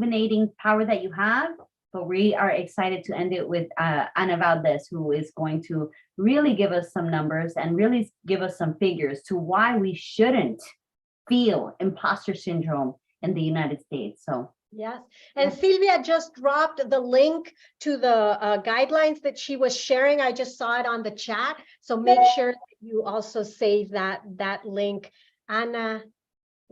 illuminating power that you have. But we are excited to end it with Ana Valdez, who is going to really give us some numbers and really give us some figures to why we shouldn't feel imposter syndrome in the United States. So yes. And Silvia just dropped the link to the guidelines that she was sharing. I just saw it on the chat. So make sure that you also save that link. Anna,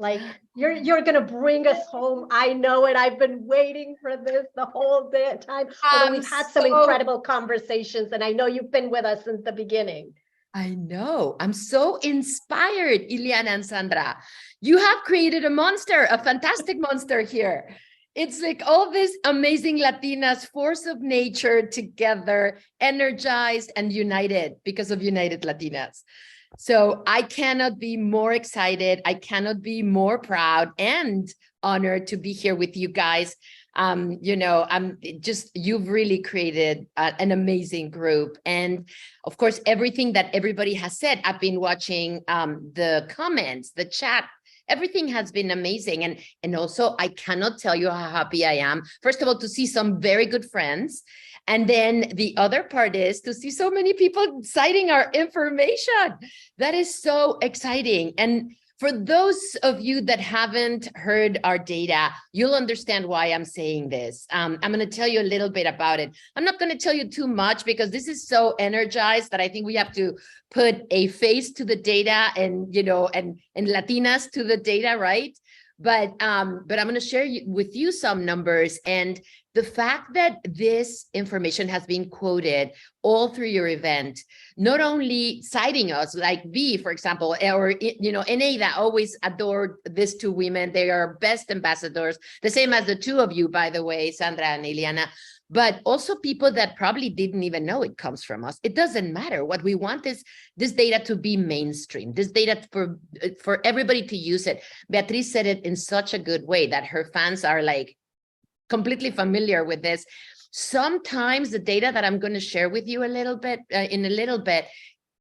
like you're gonna bring us home. I know it. I've been waiting for this the whole time. Although we've had some incredible conversations, and I know you've been with us since the beginning. I know. I'm so inspired, Ileana and Sandra. You have created a monster, a fantastic monster here. It's like all this amazing Latinas, force of nature together, energized and united because of United Latinas. So I cannot be more excited. I cannot be more proud and honored to be here with you guys. You've really created an amazing group. And of course, everything that everybody has said, I've been watching the comments, the chat, everything has been amazing. And also, I cannot tell you how happy I am, first of all, to see some very good friends. And then the other part is to see so many people citing our information. That is so exciting. And for those of you that haven't heard our data, you'll understand why I'm saying this. I'm going to tell you a little bit about it. I'm not going to tell you too much because this is so energized that I think we have to put a face to the data and Latinas to the data, right? But I'm going to share with you some numbers, and the fact that this information has been quoted all through your event, not only citing us, like V, for example, or Eneida always adored these two women. They are best ambassadors, the same as the two of you, by the way, Sandra and Ileana, but also people that probably didn't even know it comes from us. It doesn't matter. What we want is this data to be mainstream, this data for everybody to use it. Beatriz said it in such a good way that her fans are like completely familiar with this. Sometimes the data that I'm going to share with you in a little bit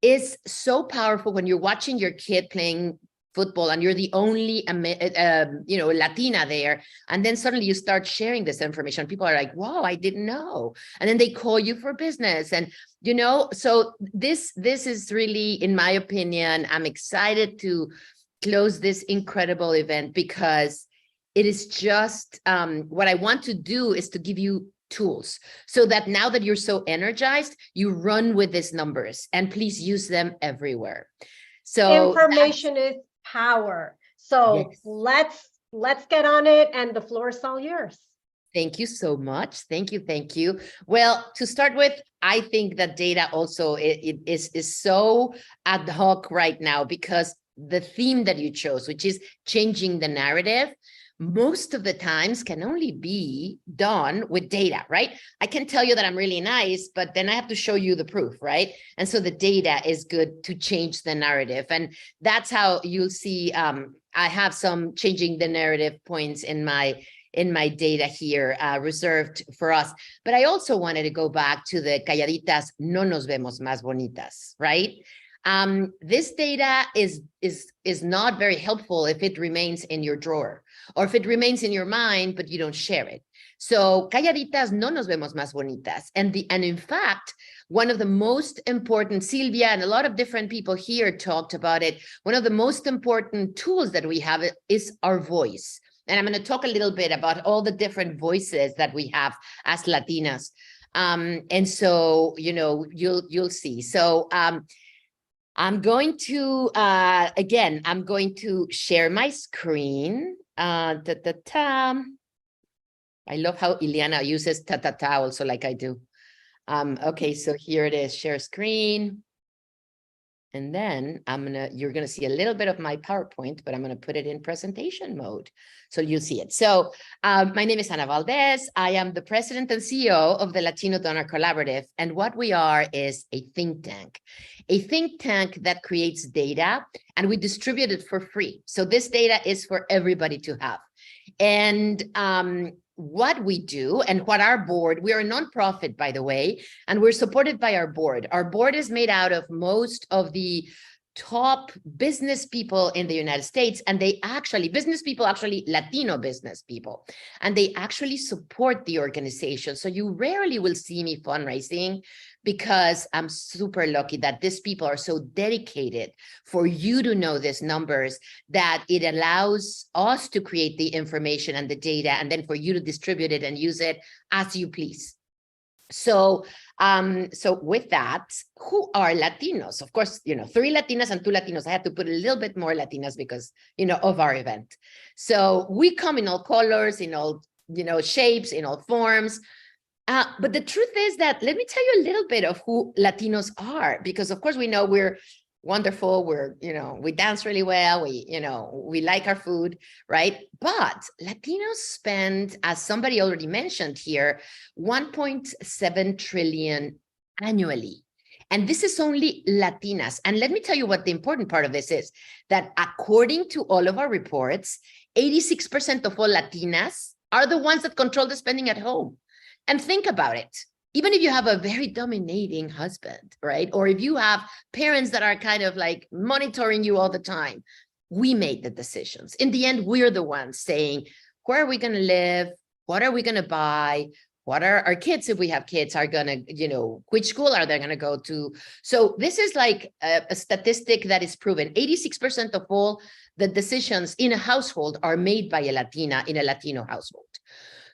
is so powerful when you're watching your kid playing football and you're the only Latina there, and then suddenly you start sharing this information. People are like, wow, I didn't know. And then they call you for business. And so this is really, in my opinion, I'm excited to close this incredible event because it is just what I want to do is to give you tools so that now that you're so energized, you run with these numbers, and please use them everywhere. So information is power. So yes. let's get on it, and the floor is all yours. Thank you so much. Thank you. Well, to start with, I think that data also it is so ad hoc right now because the theme that you chose, which is changing the narrative, most of the times can only be done with data, right? I can tell you that I'm really nice, but then I have to show you the proof, right? And so the data is good to change the narrative. And that's how you'll see I have some changing the narrative points in my data here reserved for us. But I also wanted to go back to the calladitas no nos vemos más bonitas, right? This data is not very helpful if it remains in your drawer or if it remains in your mind, but you don't share it. So calladitas no nos vemos más bonitas. And in fact, one of the most important, Silvia and a lot of different people here talked about it, one of the most important tools that we have is our voice. And I'm going to talk a little bit about all the different voices that we have as Latinas. And so, you'll see. So I'm going to, again, I'm going to share my screen. I love how Ileana uses ta-ta-ta also like I do. Okay, so here it is, share screen. And then you're gonna see a little bit of my PowerPoint, but I'm gonna put it in presentation mode. So you'll see it. So my name is Ana Valdez. I am the president and CEO of the Latino Donor Collaborative. And what we are is a think tank that creates data, and we distribute it for free. So this data is for everybody to have. And what we do and what our board, we are a nonprofit, by the way, and we're supported by our board. Our board is made out of most of the top business people in the United States, and they actually, Latino business people, and they actually support the organization. So you rarely will see me fundraising, because I'm super lucky that these people are so dedicated for you to know these numbers, that it allows us to create the information and the data, and then for you to distribute it and use it as you please. So, so with that, who are Latinos? Of course, 3 Latinas and 2 Latinos. I had to put a little bit more Latinas because, of our event. So we come in all colors, in all, shapes, in all forms. But the truth is that, let me tell you a little bit of who Latinos are, because of course we know we're wonderful. We're, we dance really well. We like our food, right? But Latinos spend, as somebody already mentioned here, 1.7 trillion annually. And this is only Latinas. And let me tell you what the important part of this is, that according to all of our reports, 86% of all Latinas are the ones that control the spending at home. And think about it. Even if you have a very dominating husband, right? Or if you have parents that are kind of like monitoring you all the time, we make the decisions. In the end, we're the ones saying, where are we going to live? What are we going to buy? What are our kids, if we have kids, are going to, which school are they going to go to? So this is like a statistic that is proven. 86% of all the decisions in a household are made by a Latina in a Latino household.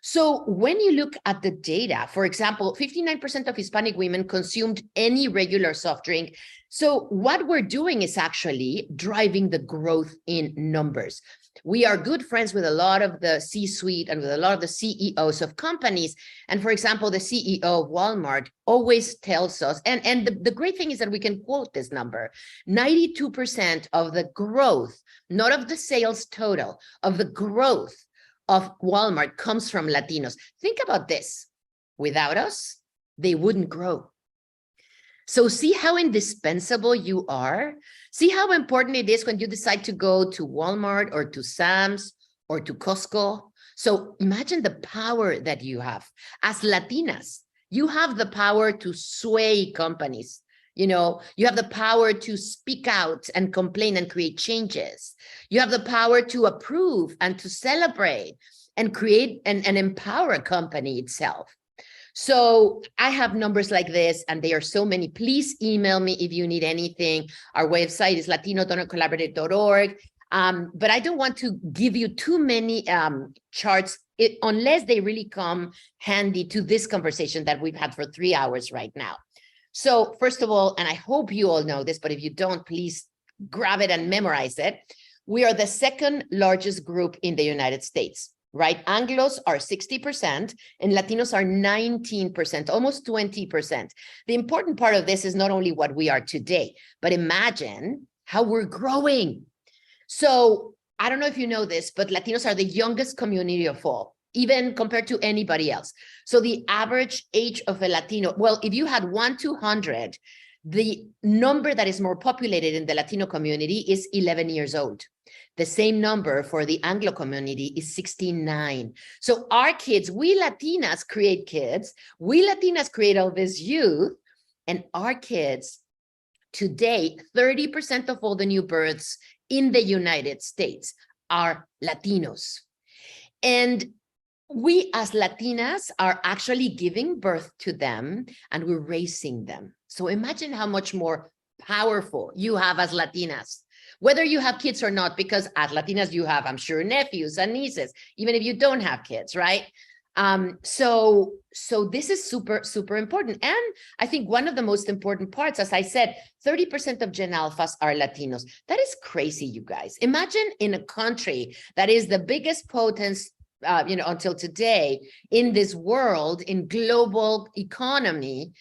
So when you look at the data, for example, 59% of Hispanic women consumed any regular soft drink. So what we're doing is actually driving the growth in numbers. We are good friends with a lot of the C-suite and with a lot of the CEOs of companies. And for example, the CEO of Walmart always tells us, and the great thing is that we can quote this number, 92% of the growth, not of the sales total, of the growth of Walmart comes from Latinos. Think about this. Without us, they wouldn't grow. So see how indispensable you are? See how important it is when you decide to go to Walmart or to Sam's or to Costco? So imagine the power that you have. As Latinas, you have the power to sway companies. You have the power to speak out and complain and create changes. You have the power to approve and to celebrate and create and empower a company itself. So I have numbers like this, and they are so many. Please email me if you need anything. Our website is latinodonorcollaborative.org. But I don't want to give you too many charts unless they really come handy to this conversation that we've had for 3 hours right now. So first of all, and I hope you all know this, but if you don't, please grab it and memorize it. We are the second largest group in the United States, right? Anglos are 60% and Latinos are 19%, almost 20%. The important part of this is not only what we are today, but imagine how we're growing. So I don't know if you know this, but Latinos are the youngest community of all, even compared to anybody else. So the average age of a Latino, well, if you had 1 to 100, the number that is more populated in the Latino community is 11 years old. The same number for the Anglo community is 69. So our kids, we Latinas create kids, we Latinas create all this youth, and our kids today, 30% of all the new births in the United States are Latinos. And we as Latinas are actually giving birth to them and we're raising them. So imagine how much more powerful you have as Latinas, whether you have kids or not, because as Latinas, you have, I'm sure, nephews and nieces, even if you don't have kids, right? So this is super, super important. And I think one of the most important parts, as I said, 30% of Gen Alphas are Latinos. That is crazy, you guys. Imagine in a country that is the biggest potence until today in this world, in global economy,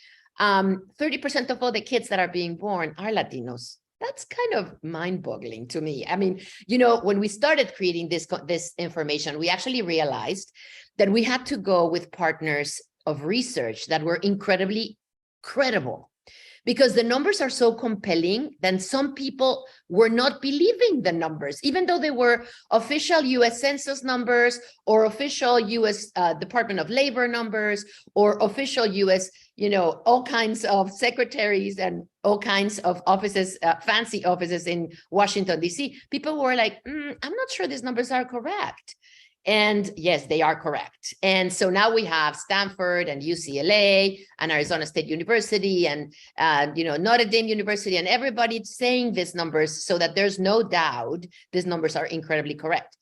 30% of all the kids that are being born are Latinos. That's kind of mind-boggling to me. I mean, when we started creating this information, we actually realized that we had to go with partners of research that were incredibly credible, because the numbers are so compelling, then some people were not believing the numbers, even though they were official US Census numbers or official US Department of Labor numbers or official US, all kinds of secretaries and all kinds of offices, fancy offices in Washington, DC. People were like, I'm not sure these numbers are correct. And yes, they are correct. And so now we have Stanford and UCLA and Arizona State University and, Notre Dame University, and everybody saying these numbers so that there's no doubt these numbers are incredibly correct.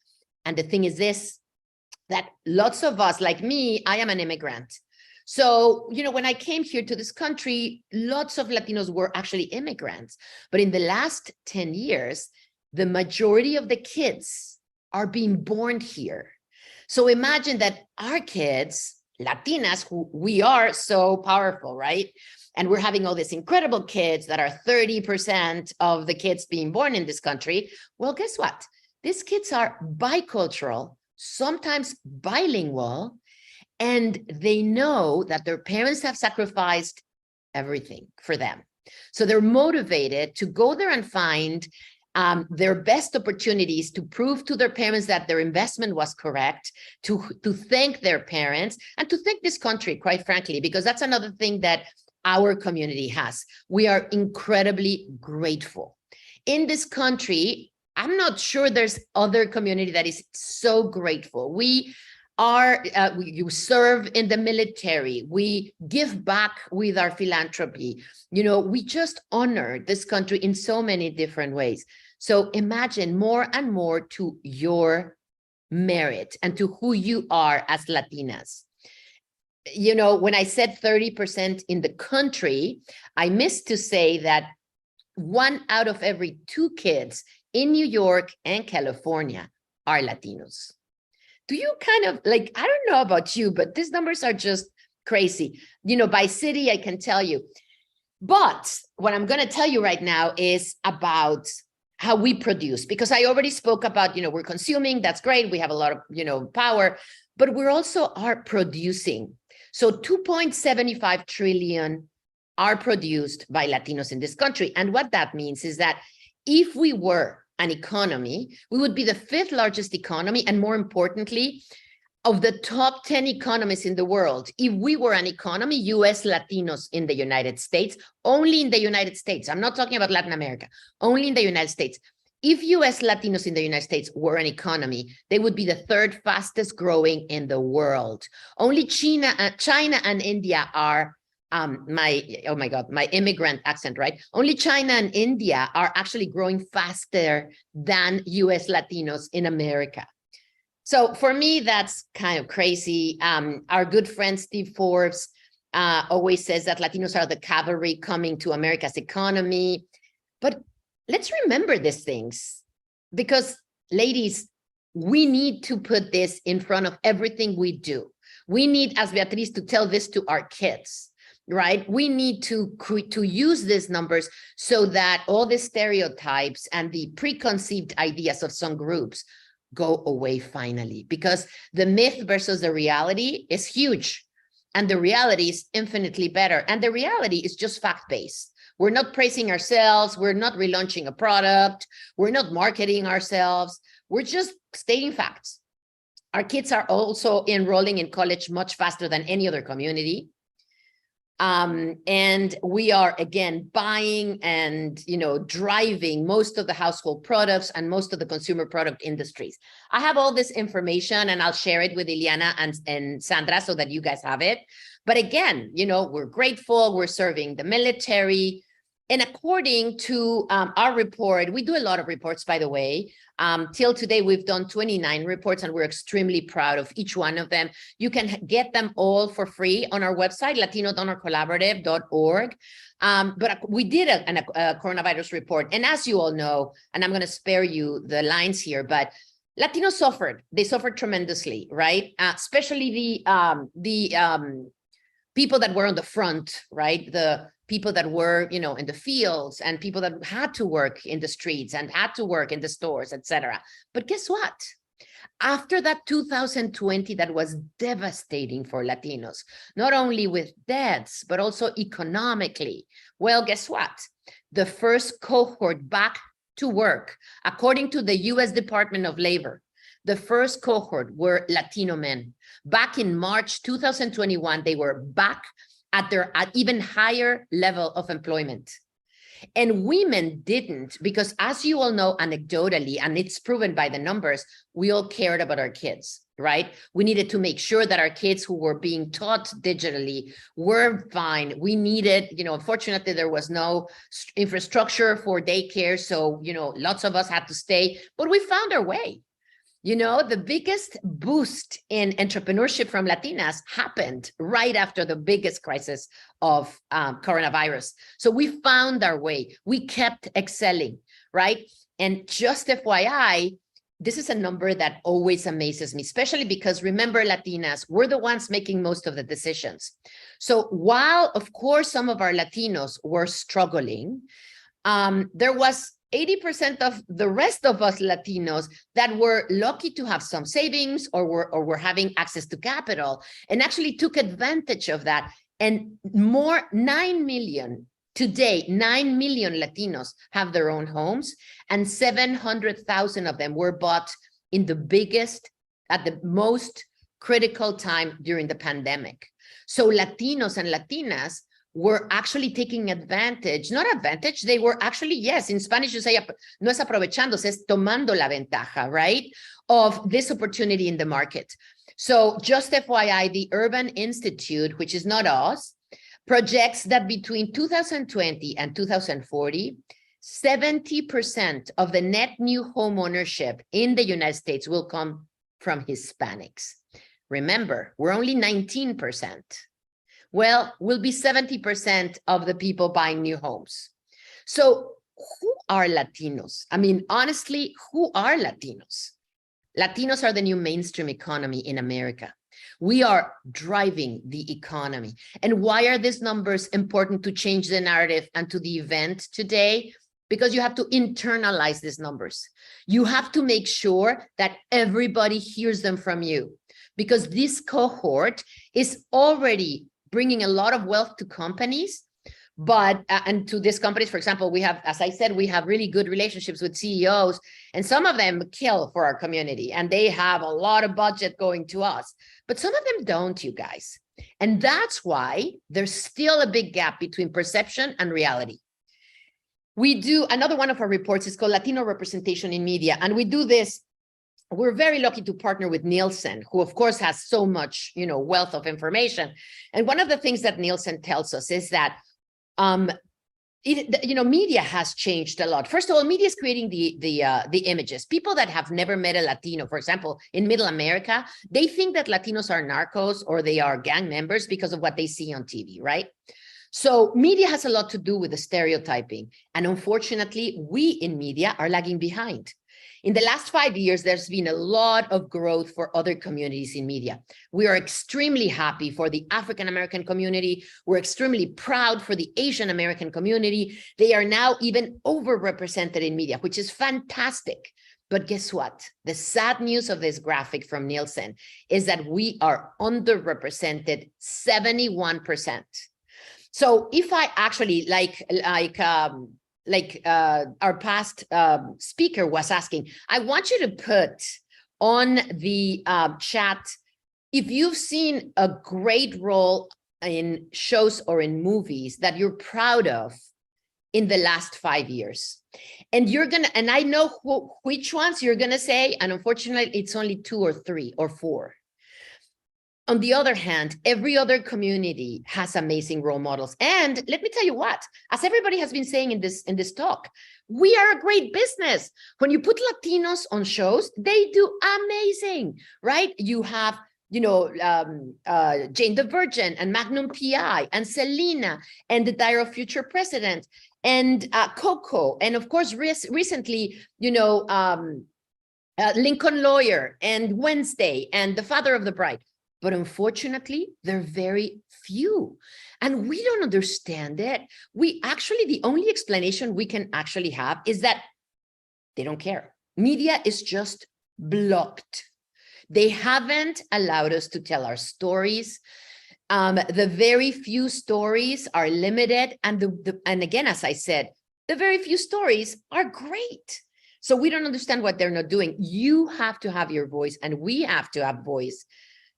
And the thing is this, that lots of us, like me, I am an immigrant. So, when I came here to this country, lots of Latinos were actually immigrants. But in the last 10 years, the majority of the kids are being born here. So imagine that our kids, Latinas, who we are so powerful, right? And we're having all these incredible kids that are 30% of the kids being born in this country. Well, guess what? These kids are bicultural, sometimes bilingual, and they know that their parents have sacrificed everything for them. So they're motivated to go there and find their best opportunities to prove to their parents that their investment was correct, to thank their parents and to thank this country, quite frankly, because that's another thing that our community has. We are incredibly grateful. In this country, I'm not sure there's other community that is so grateful. We you serve in the military, we give back with our philanthropy. We just honor this country in so many different ways. So imagine more and more to your merit and to who you are as Latinas. When I said 30% in the country, I missed to say that 1 out of every 2 kids in New York and California are Latinos. Do you kind of I don't know about you, but these numbers are just crazy. By city, I can tell you. But what I'm going to tell you right now is about how we produce, because I already spoke about, we're consuming. That's great. We have a lot of, power, but we're also are producing. So 2.75 trillion are produced by Latinos in this country. And what that means is that if we were an economy, we would be the 5th largest economy, and more importantly, of the top 10 economies in the world. If we were an economy, US Latinos in the United States, only in the United States, I'm not talking about Latin America, only in the United States. If US Latinos in the United States were an economy, they would be the 3rd fastest growing in the world. Only China and India are my immigrant accent, right? Only China and India are actually growing faster than US Latinos in America. So for me, that's kind of crazy. Our good friend Steve Forbes always says that Latinos are the cavalry coming to America's economy. But let's remember these things, because ladies, we need to put this in front of everything we do. We need, as Beatriz, to tell this to our kids. Right? We need to use these numbers so that all the stereotypes and the preconceived ideas of some groups go away finally, because the myth versus the reality is huge, and the reality is infinitely better. And the reality is just fact-based. We're not praising ourselves. We're not relaunching a product. We're not marketing ourselves. We're just stating facts. Our kids are also enrolling in college much faster than any other community. And we are, again, buying and, driving most of the household products and most of the consumer product industries. I have all this information, and I'll share it with Ileana and Sandra so that you guys have it. But again, we're grateful. We're serving the military. And according to our report, we do a lot of reports, by the way. Till today, we've done 29 reports, and we're extremely proud of each one of them. You can get them all for free on our website, latinodonorcollaborative.org. But we did a coronavirus report. And as you all know, and I'm going to spare you the lines here, but Latinos suffered. They suffered tremendously, right? Especially the people that were on the front, right? The people that were, in the fields, and people that had to work in the streets and had to work in the stores, etc. But guess what? after that 2020, that was devastating for Latinos, not only with deaths, but also economically. Well, guess what? The first cohort back to work, according to the US Department of Labor, the first cohort were Latino men. Back in March 2021, they were back at even higher level of employment. And women didn't, because as you all know, anecdotally, and it's proven by the numbers, we all cared about our kids, right? We needed to make sure that our kids who were being taught digitally were fine. We needed, unfortunately, there was no infrastructure for daycare. So, lots of us had to stay, but we found our way. The biggest boost in entrepreneurship from Latinas happened right after the biggest crisis of coronavirus. So we found our way. We kept excelling, right? And just FYI, this is a number that always amazes me, especially because remember, Latinas, we're the ones making most of the decisions. So while, of course, some of our Latinos were struggling, there was 80% of the rest of us Latinos that were lucky to have some savings or were having access to capital and actually took advantage of that. And 9 million today, 9 million Latinos have their own homes, and 700,000 of them were bought in at the most critical time during the pandemic. So Latinos and Latinas were actually taking advantage, not advantage, they were actually, yes, in Spanish you say, no es aprovechándose, es tomando la ventaja, right, of this opportunity in the market. So just FYI, the Urban Institute, which is not us, projects that between 2020 and 2040, 70% of the net new home ownership in the United States will come from Hispanics. Remember, we're only 19%. Well, will be 70% of the people buying new homes. So who are Latinos? I mean, honestly, who are Latinos? Latinos are the new mainstream economy in America. We are driving the economy. And why are these numbers important to change the narrative and to the event today? Because you have to internalize these numbers. You have to make sure that everybody hears them from you, because this cohort is already bringing a lot of wealth to companies, but and to these companies, for example, we have, as I said, we have really good relationships with CEOs, and some of them kill for our community, and they have a lot of budget going to us, but some of them don't, you guys. And that's why there's still a big gap between perception and reality. We do, another one of our reports is called Latino Representation in Media, and we do this. We're very lucky to partner with Nielsen, who of course has so much, wealth of information. And one of the things that Nielsen tells us is that, media has changed a lot. First of all, media is creating the images. People that have never met a Latino, for example, in Middle America, they think that Latinos are narcos or they are gang members because of what they see on TV, right? So media has a lot to do with the stereotyping. And unfortunately, we in media are lagging behind. In the last 5 years, there's been a lot of growth for other communities in media. We are extremely happy for the African-American community. We're extremely proud for the Asian-American community. They are now even overrepresented in media, which is fantastic. But guess what? The sad news of this graphic from Nielsen is that we are underrepresented 71%. So if I actually, our past speaker was asking, I want you to put on the chat, if you've seen a great role in shows or in movies that you're proud of in the last 5 years. And and I know which ones you're gonna say, and unfortunately, it's only 2 or 3 or 4. On the other hand, every other community has amazing role models. And let me tell you what, as everybody has been saying in this talk, we are a great business. When you put Latinos on shows, they do amazing, right? You have, Jane the Virgin and Magnum PI and Selena and the Diary of Future President and Coco. And of course, recently, Lincoln Lawyer and Wednesday and The Father of the Bride. But unfortunately, they're very few. And we don't understand it. The only explanation we can actually have is that they don't care. Media is just blocked. They haven't allowed us to tell our stories. The very few stories are limited. And again, as I said, the very few stories are great. So we don't understand what they're not doing. You have to have your voice, and we have to have voice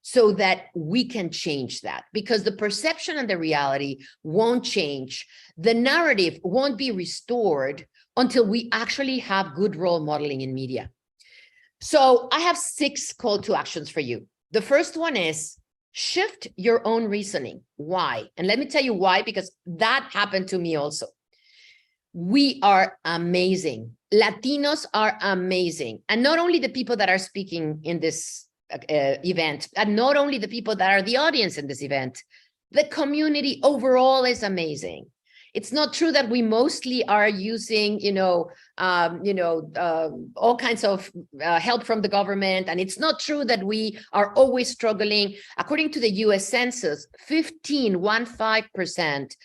so that we can change that, because the perception and the reality won't change. The narrative won't be restored until we actually have good role modeling in media. So I have 6 call to actions for you. The first one is shift your own reasoning. Why? And let me tell you why, because that happened to me also. We are amazing. Latinos are amazing. And not only the people that are speaking in this event, and not only the people that are the audience in this event, the community overall is amazing. It's not true that we mostly are using, all kinds of help from the government. And it's not true that we are always struggling. According to the US Census, 15%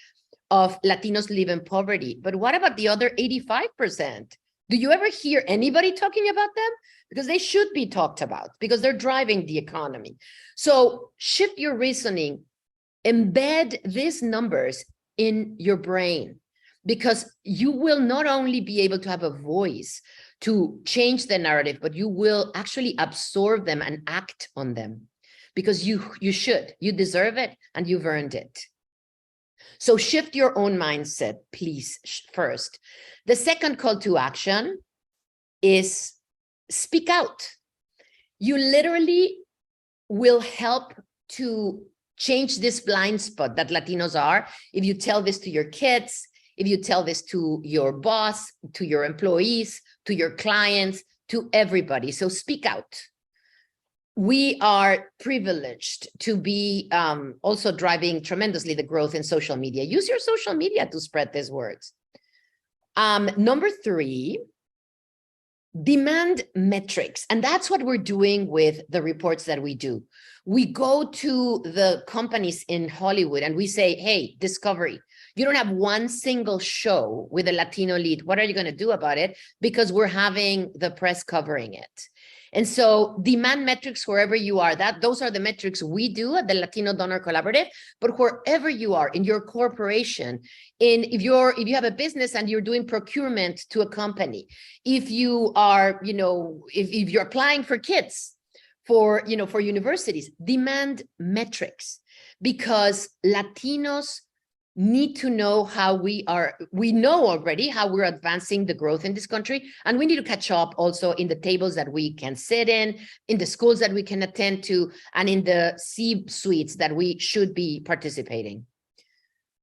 of Latinos live in poverty. But what about the other 85%? Do you ever hear anybody talking about them? Because they should be talked about, because they're driving the economy. So shift your reasoning, embed these numbers in your brain, because you will not only be able to have a voice to change the narrative, but you will actually absorb them and act on them, because you deserve it and you've earned it. So shift your own mindset, please, first. The second call to action is speak out. You literally will help to change this blind spot that Latinos are if you tell this to your kids, if you tell this to your boss, to your employees, to your clients, to everybody. So speak out. We are privileged to be also driving tremendously the growth in social media. Use your social media to spread these words. Number 3, demand metrics. And that's what we're doing with the reports that we do. We go to the companies in Hollywood and we say, hey, Discovery, you don't have one single show with a Latino lead. What are you going to do about it? Because we're having the press covering it. And so demand metrics wherever you are, those are the metrics we do at the Latino Donor Collaborative, but wherever you are in your corporation, if you have a business and you're doing procurement to a company, if you are, if you're applying for kids for universities, demand metrics, because Latinos need to know how we know already how we're advancing the growth in this country, and we need to catch up also in the tables that we can sit in the schools that we can attend to, and in the C-suites that we should be participating.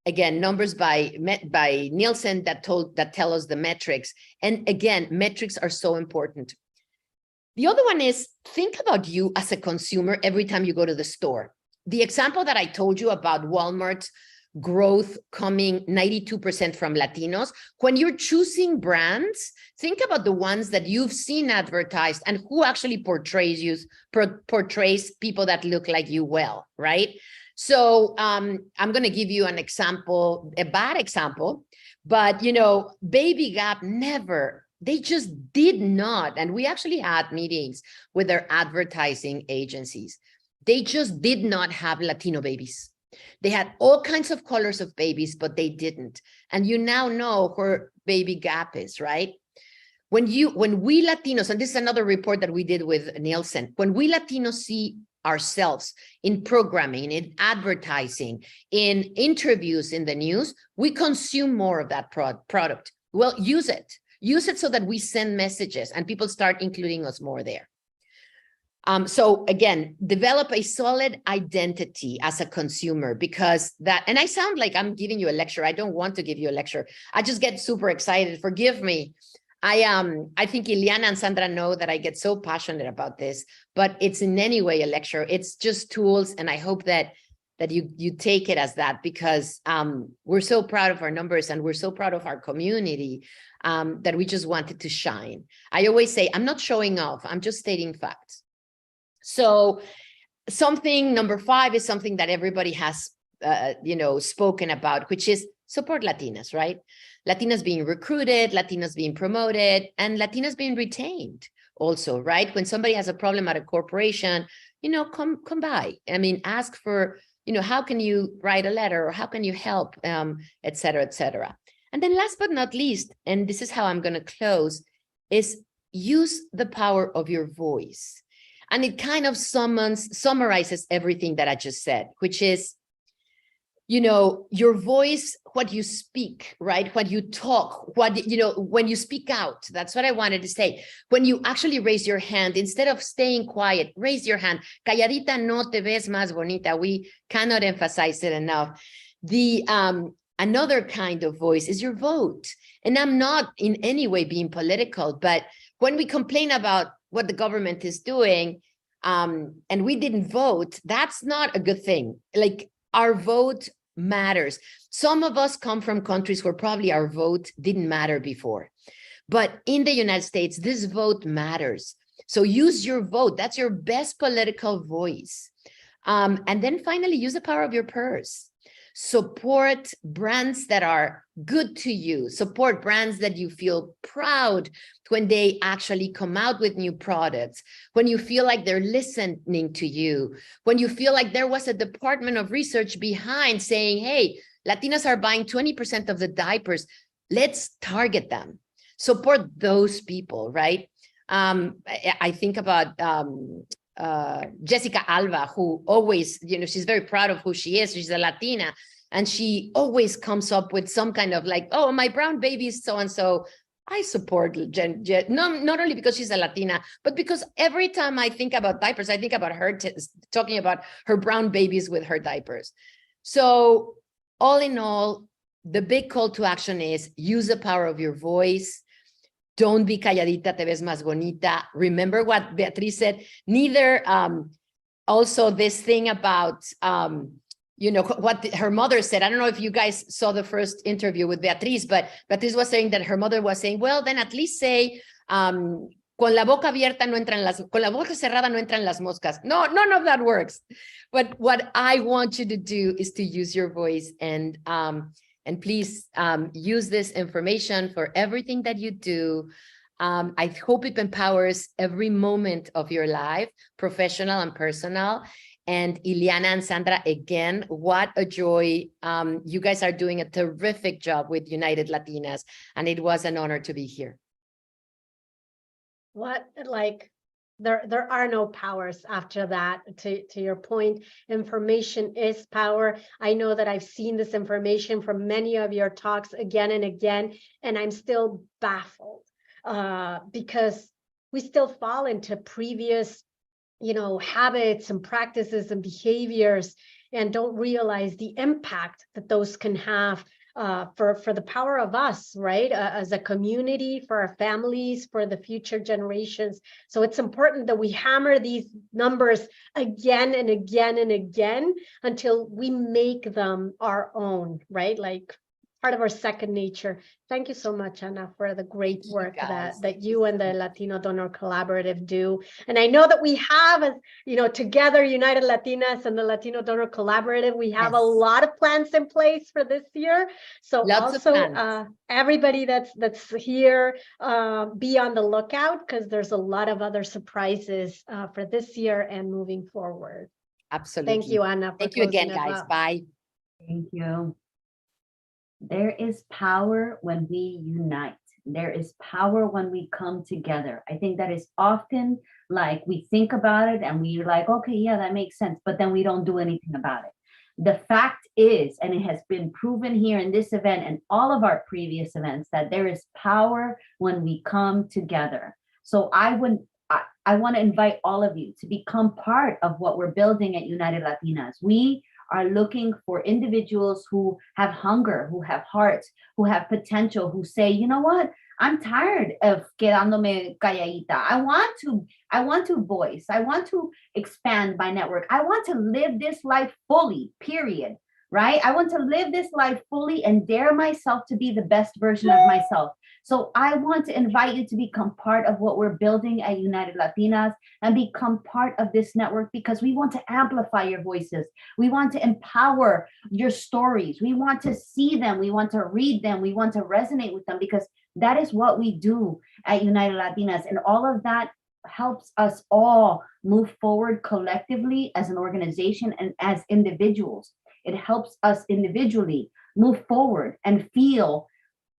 Again, numbers by Nielsen that tell us the metrics. And again, metrics are so important. The other one is, think about you as a consumer every time you go to the store. The example that I told you about Walmart's growth coming 92% from Latinos. When you're choosing brands, think about the ones that you've seen advertised and who actually portrays people that look like you well, right? So I'm going to give you an example, a bad example, but Baby Gap they just did not. And we actually had meetings with their advertising agencies. They just did not have Latino babies. They had all kinds of colors of babies, but they didn't. And you now know where Baby Gap is, right? When we Latinos, and this is another report that we did with Nielsen, when we Latinos see ourselves in programming, in advertising, in interviews, in the news, we consume more of that product. Well, use it. Use it so that we send messages and people start including us more there. So again, develop a solid identity as a consumer, because and I sound like I'm giving you a lecture. I don't want to give you a lecture. I just get super excited. Forgive me. I think Ileana and Sandra know that I get so passionate about this, but it's in any way a lecture. It's just tools. And I hope that you take it as that, because we're so proud of our numbers and we're so proud of our community that we just wanted to shine. I always say, I'm not showing off. I'm just stating facts. So number 5 is something that everybody has, spoken about, which is support Latinas, right? Latinas being recruited, Latinas being promoted, and Latinas being retained. also, right? When somebody has a problem at a corporation, come by. I mean, ask for, how can you write a letter, or how can you help, et cetera, et cetera. And then last but not least, and this is how I'm going to close, is use the power of your voice. And it kind of summarizes everything that I just said, which is, your voice, what you speak, right? What you talk, when you speak out, that's what I wanted to say. When you actually raise your hand, instead of staying quiet, raise your hand. Calladita no te ves más bonita. We cannot emphasize it enough. Another kind of voice is your vote. And I'm not in any way being political, but when we complain about what the government is doing, and we didn't vote, that's not a good thing. Like, our vote matters. Some of us come from countries where probably our vote didn't matter before. But in the United States, this vote matters. So use your vote. That's your best political voice. And then finally, use the power of your purse. Support brands that are good to you. Support brands that you feel proud when they actually come out with new products, when you feel like they're listening to you, when you feel like there was a department of research behind saying, hey, Latinas are buying 20% of the diapers. Let's target them. Support those people, right? I think about Jessica Alba, who always, she's very proud of who she is. She's a Latina, and she always comes up with some kind of like, oh, my brown baby is so-and-so. I support Jen, not only because she's a Latina, but because every time I think about diapers, I think about her talking about her brown babies with her diapers. So all in all, the big call to action is use the power of your voice. Don't be calladita, te ves más bonita. Remember what Beatriz said, neither, also this thing about, what her mother said. I don't know if you guys saw the first interview with Beatriz, but Beatriz was saying that her mother was saying, well, then at least say, con la boca abierta no entran con la boca cerrada no entran las moscas. No, none of that works. But what I want you to do is to use your voice, and please use this information for everything that you do. I hope it empowers every moment of your life, professional and personal. And Ileana and Sandra, again, what a joy. You guys are doing a terrific job with United Latinas, and it was an honor to be here. There are no powers after that. To your point, information is power. I know that I've seen this information from many of your talks again and again, and I'm still baffled because we still fall into previous habits and practices and behaviors, and don't realize the impact that those can have for the power of us, right? As a community, for our families, for the future generations. So it's important that we hammer these numbers again and again and again until we make them our own, right? Like part of our second nature. Thank you so much, Ana, for the great work that you and the Latino Donor Collaborative do. And I know that we have, together, United Latinas and the Latino Donor Collaborative, we have a lot of plans in place for this year. So also everybody that's here, be on the lookout, because there's a lot of other surprises for this year and moving forward. Absolutely. Thank you, Ana. Thank you again, guys. Bye. Thank you. There is power when we unite. There is power when we come together. I think that is often like we think about it and we're like, okay, yeah, that makes sense. But then we don't do anything about it. The fact is, and it has been proven here in this event and all of our previous events, that there is power when we come together. So I want to invite all of you to become part of what we're building at United Latinas. We are looking for individuals who have hunger, who have hearts, who have potential, who say, you know what, I'm tired of quedándome calladita. I want to voice. I want to expand my network. I want to live this life fully, period. Right? I want to live this life fully and dare myself to be the best version of myself. So I want to invite you to become part of what we're building at United Latinas and become part of this network, because we want to amplify your voices. We want to empower your stories. We want to see them. We want to read them. We want to resonate with them, because that is what we do at United Latinas. And all of that helps us all move forward collectively as an organization and as individuals. It helps us individually move forward and feel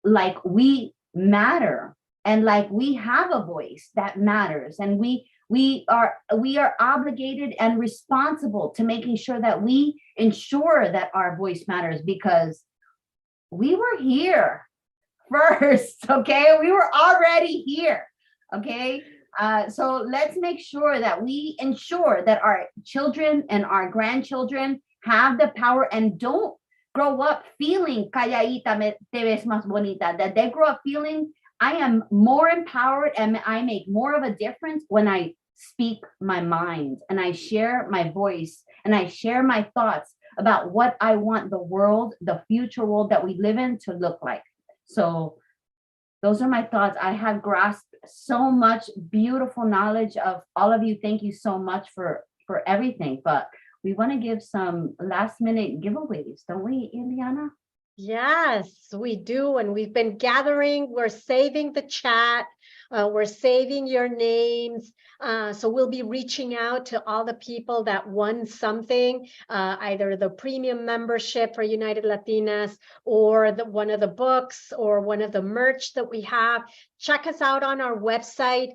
like we matter and like we have a voice that matters, and we are obligated and responsible to making sure that we ensure that our voice matters, because we were here first. Okay, we were already here. Okay, so let's make sure that we ensure that our children and our grandchildren have the power and don't grow up feeling calladita te ves más bonita, that they grow up feeling I am more empowered and I make more of a difference when I speak my mind and I share my voice and I share my thoughts about what I want the world, the future world that we live in, to look like. So those are my thoughts. I have grasped so much beautiful knowledge of all of you. Thank you so much for everything. But we want to give some last minute giveaways, don't we, Ileana? Yes, we do. And we've been gathering, we're saving the chat, we're saving your names. So we'll be reaching out to all the people that won something, either the premium membership for United Latinas or one of the books or one of the merch that we have. Check us out on our website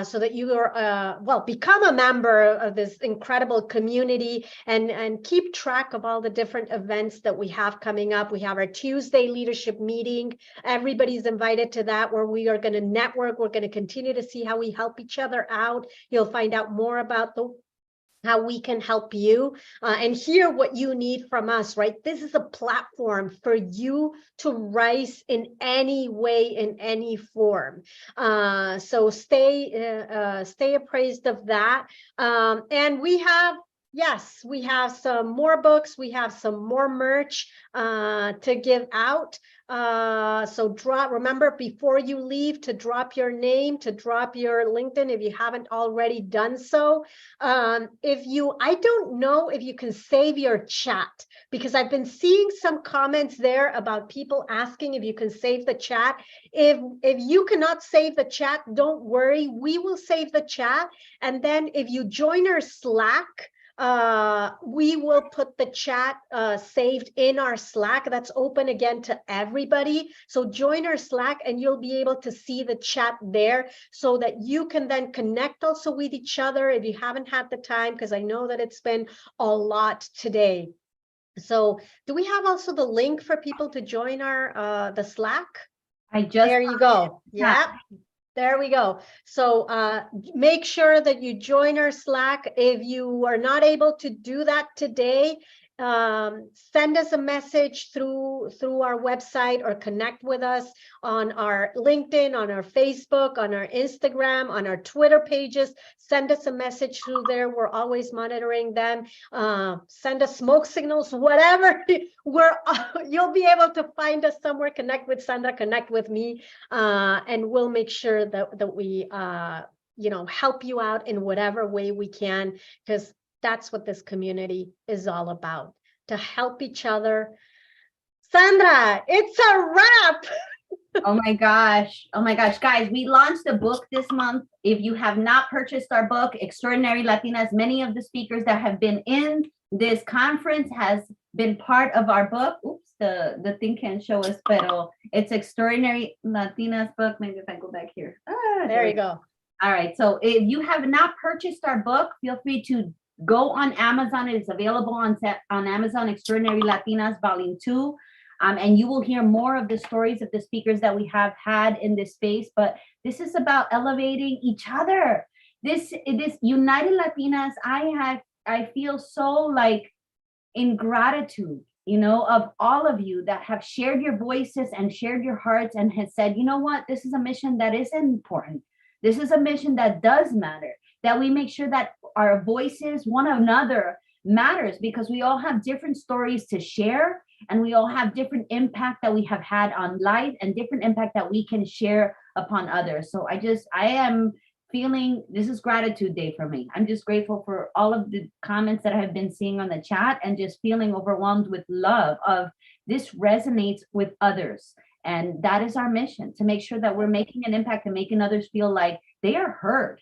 so that you are, become a member of this incredible community and keep track of all the different events that we have coming up. We have our Tuesday leadership meeting. Everybody's invited to that, where we are going to network. We're going to continue to see how we help each other out. You'll find out more about how we can help you and hear what you need from us, right? This is a platform for you to rise in any way, in any form. So stay appraised of that. And we have, yes, we have some more books. We have some more merch to give out. So remember, before you leave, to drop your name, to drop your LinkedIn if you haven't already done so. I don't know if you can save your chat, because I've been seeing some comments there about people asking if you can save the chat. If you cannot save the chat, don't worry, we will save the chat. And then if you join our Slack, we will put the chat saved in our Slack. That's open again to everybody. So join our Slack and you'll be able to see the chat there, so that you can then connect also with each other if you haven't had the time, because I know that it's been a lot today. So do we have also the link for people to join our the Slack? There you go. Yeah. There we go. So make sure that you join our Slack. If you are not able to do that today, send us a message through our website, or connect with us on our LinkedIn, on our Facebook, on our Instagram, on our Twitter pages. Send us a message through there. We're always monitoring them. Send us smoke signals, whatever. You'll be able to find us somewhere. Connect with Sandra, connect with me, and we'll make sure that we help you out in whatever way we can, because that's what this community is all about, to help each other. Sandra, it's a wrap. Oh my gosh, guys, we launched a book this month. If you have not purchased our book, Extraordinary Latinas, many of the speakers that have been in this conference has been part of our book. Oops, the thing can't show us, but it's Extraordinary Latinas book. Maybe if I go back here. There you go. All right, so if you have not purchased our book, feel free to go on Amazon. It is available on Amazon, Extraordinary Latinas Volume 2. And you will hear more of the stories of the speakers that we have had in this space. But this is about elevating each other. This United Latinas, I feel so like in gratitude, of all of you that have shared your voices and shared your hearts and has said, you know what, this is a mission that is important. This is a mission that does matter, that we make sure that our voices, one another, matters, because we all have different stories to share, and we all have different impact that we have had on life and different impact that we can share upon others. So I am feeling, this is gratitude day for me. I'm just grateful for all of the comments that I have been seeing on the chat, and just feeling overwhelmed with love of this resonates with others. And that is our mission, to make sure that we're making an impact and making others feel like they are heard.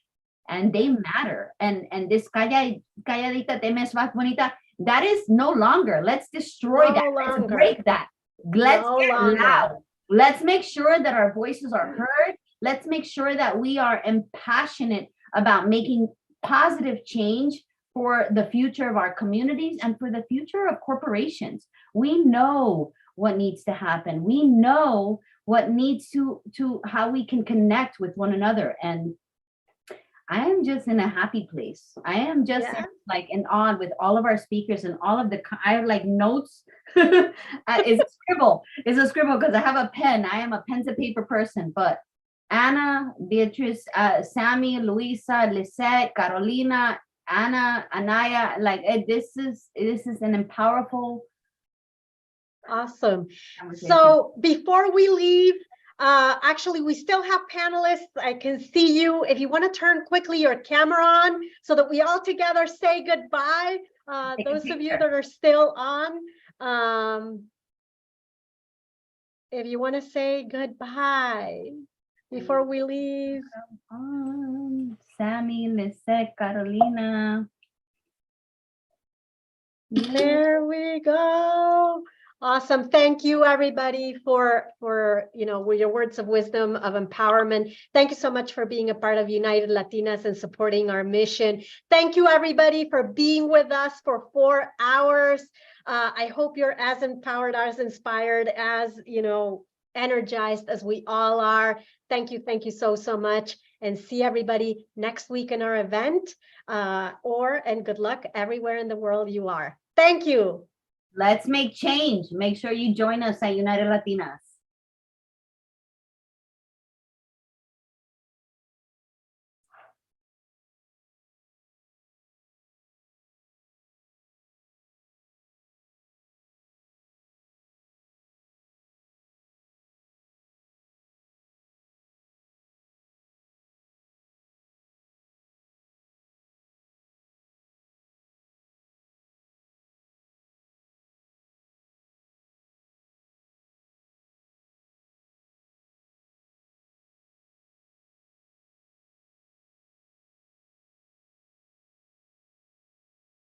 and they matter. And this calladita te ves más bonita, that is no longer. Let's destroy No that. longer. Let's break that. Let's No get longer. loud. Let's make sure that our voices are heard. Let's make sure that we are impassionate about making positive change for the future of our communities and for the future of corporations. We know what needs to happen. We know what needs to how we can connect with one another. And I am just in a happy place. I am just like in awe with all of our speakers and all of the, I have like notes. It's a scribble. It's a scribble because I have a pen. I am a pen to paper person. But Anna, Beatrice, Sammy, Luisa, Lisette, Carolina, Anna, Anaya, like this is an powerful. Awesome. So before we leave, actually, we still have panelists. I can see you. If you want to turn quickly your camera on so that we all together say goodbye. Those of you that are still on, if you want to say goodbye before we leave. Sammy, Lisette, Carolina. There we go. Awesome. Thank you, everybody, for your words of wisdom, of empowerment. Thank you so much for being a part of United Latinas and supporting our mission. Thank you, everybody, for being with us for 4 hours. I hope you're as empowered, as inspired, as energized as we all are. Thank you so much, and see everybody next week in our event. And good luck everywhere in the world you are. Thank you. Let's make change. Make sure you join us at United Latinas.